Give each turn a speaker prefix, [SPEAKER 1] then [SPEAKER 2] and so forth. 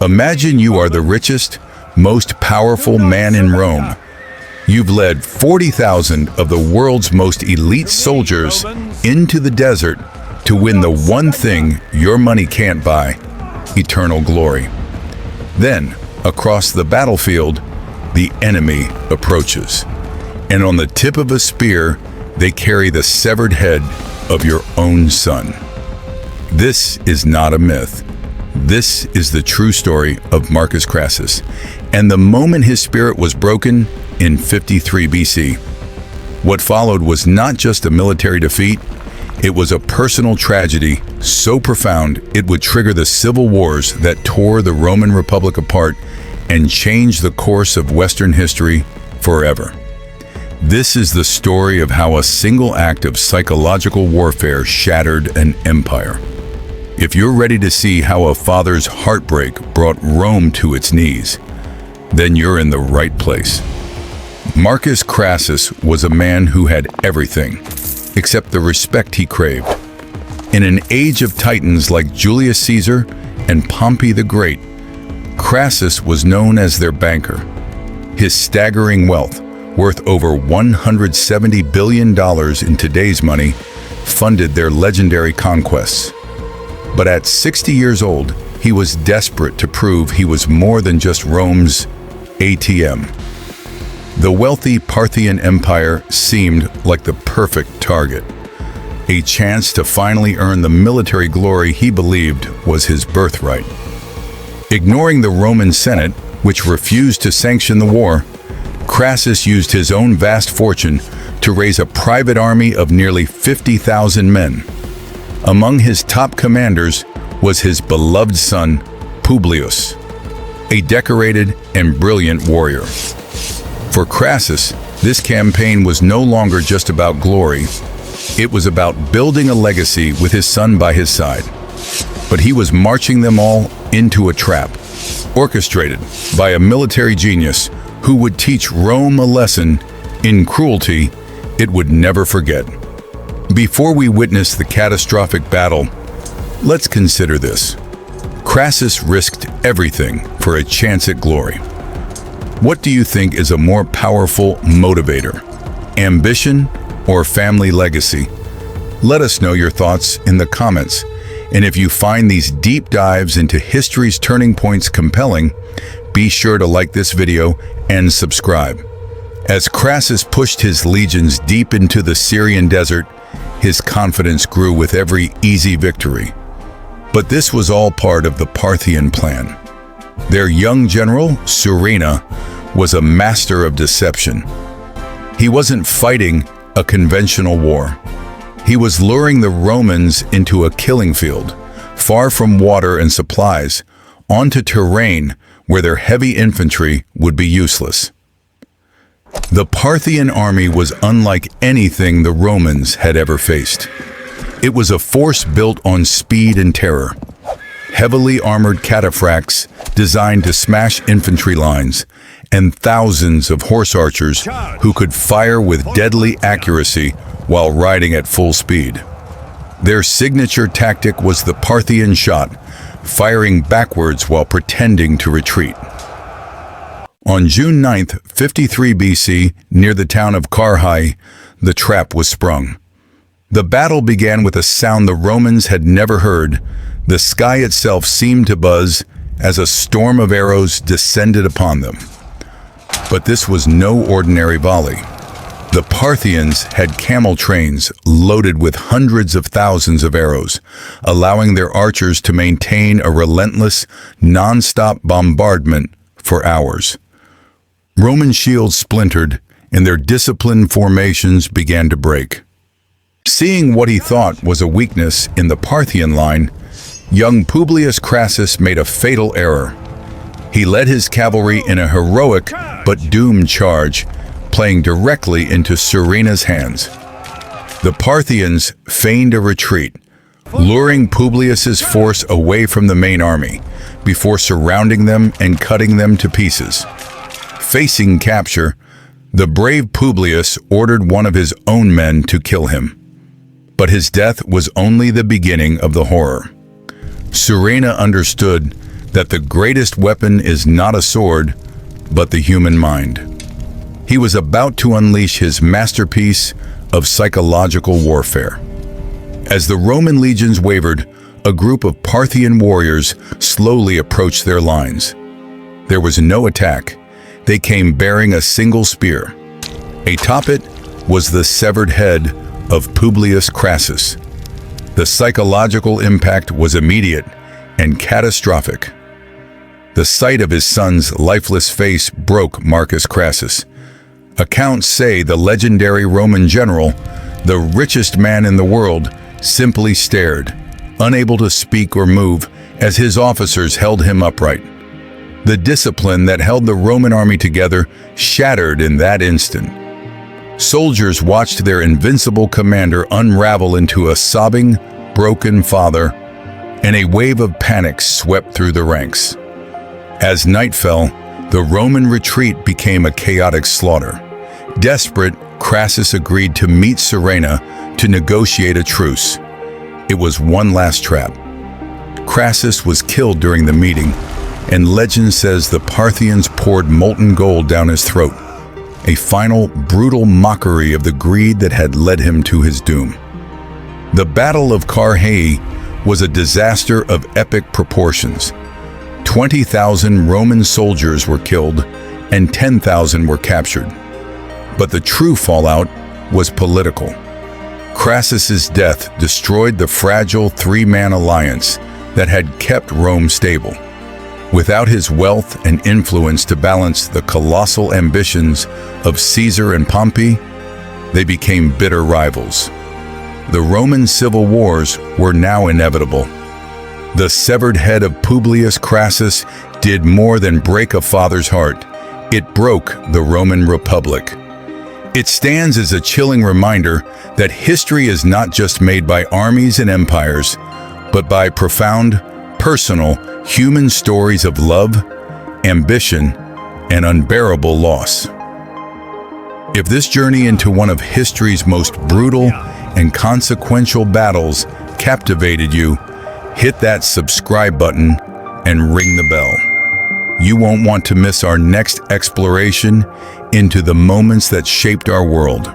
[SPEAKER 1] Imagine you are the richest, most powerful man in Rome. You've led 40,000 of the world's most elite soldiers into the desert to win the one thing your money can't buy: eternal glory. Then, across the battlefield, the enemy approaches. And on the tip of a spear, they carry the severed head of your own son. This is not a myth. This is the true story of Marcus Crassus, and the moment his spirit was broken in 53 BC. What followed was not just a military defeat, it was a personal tragedy so profound it would trigger the civil wars that tore the Roman Republic apart and changed the course of Western history forever. This is the story of how a single act of psychological warfare shattered an empire. If you're ready to see how a father's heartbreak brought Rome to its knees, then you're in the right place. Marcus Crassus was a man who had everything, except the respect he craved. In an age of titans like Julius Caesar and Pompey the Great, Crassus was known as their banker. His staggering wealth, worth over $170 billion in today's money, funded their legendary conquests. But at 60 years old, he was desperate to prove he was more than just Rome's ATM. The wealthy Parthian Empire seemed like the perfect target, a chance to finally earn the military glory he believed was his birthright. Ignoring the Roman Senate, which refused to sanction the war, Crassus used his own vast fortune to raise a private army of nearly 50,000 men. Among his top commanders was his beloved son, Publius, a decorated and brilliant warrior. For Crassus, this campaign was no longer just about glory. It was about building a legacy with his son by his side. But he was marching them all into a trap, orchestrated by a military genius who would teach Rome a lesson in cruelty it would never forget. Before we witness the catastrophic battle, let's consider this. Crassus risked everything for a chance at glory. What do you think is a more powerful motivator? Ambition or family legacy? Let us know your thoughts in the comments. And if you find these deep dives into history's turning points compelling, be sure to like this video and subscribe. As Crassus pushed his legions deep into the Syrian desert, his confidence grew with every easy victory. But this was all part of the Parthian plan. Their young general, Surena, was a master of deception. He wasn't fighting a conventional war. He was luring the Romans into a killing field, far from water and supplies, onto terrain where their heavy infantry would be useless. The Parthian army was unlike anything the Romans had ever faced. It was a force built on speed and terror. Heavily armored cataphracts designed to smash infantry lines, and thousands of horse archers who could fire with deadly accuracy while riding at full speed. Their signature tactic was the Parthian shot, firing backwards while pretending to retreat. On June 9th, 53 BC, near the town of Carrhae, the trap was sprung. The battle began with a sound the Romans had never heard. The sky itself seemed to buzz as a storm of arrows descended upon them. But this was no ordinary volley. The Parthians had camel trains loaded with hundreds of thousands of arrows, allowing their archers to maintain a relentless, non-stop bombardment for hours. Roman shields splintered, and their disciplined formations began to break. Seeing what he thought was a weakness in the Parthian line, young Publius Crassus made a fatal error. He led his cavalry in a heroic but doomed charge, playing directly into Surena's hands. The Parthians feigned a retreat, luring Publius's force away from the main army, before surrounding them and cutting them to pieces. Facing capture, the brave Publius ordered one of his own men to kill him. But his death was only the beginning of the horror. Surena understood that the greatest weapon is not a sword, but the human mind. He was about to unleash his masterpiece of psychological warfare. As the Roman legions wavered, a group of Parthian warriors slowly approached their lines. There was no attack. They came bearing a single spear. Atop it was the severed head of Publius Crassus. The psychological impact was immediate and catastrophic. The sight of his son's lifeless face broke Marcus Crassus. Accounts say the legendary Roman general, the richest man in the world, simply stared, unable to speak or move, as his officers held him upright. The discipline that held the Roman army together shattered in that instant. Soldiers watched their invincible commander unravel into a sobbing, broken father, and a wave of panic swept through the ranks. As night fell, the Roman retreat became a chaotic slaughter. Desperate, Crassus agreed to meet Surena to negotiate a truce. It was one last trap. Crassus was killed during the meeting, and legend says the Parthians poured molten gold down his throat, a final, brutal mockery of the greed that had led him to his doom. The Battle of Carrhae was a disaster of epic proportions. 20,000 Roman soldiers were killed and 10,000 were captured. But the true fallout was political. Crassus's death destroyed the fragile three-man alliance that had kept Rome stable. Without his wealth and influence to balance the colossal ambitions of Caesar and Pompey, they became bitter rivals. The Roman civil wars were now inevitable. The severed head of Publius Crassus did more than break a father's heart. It broke the Roman Republic. It stands as a chilling reminder that history is not just made by armies and empires, but by profound, personal, human stories of love, ambition, and unbearable loss. If this journey into one of history's most brutal and consequential battles captivated you, hit that subscribe button and ring the bell. You won't want to miss our next exploration into the moments that shaped our world.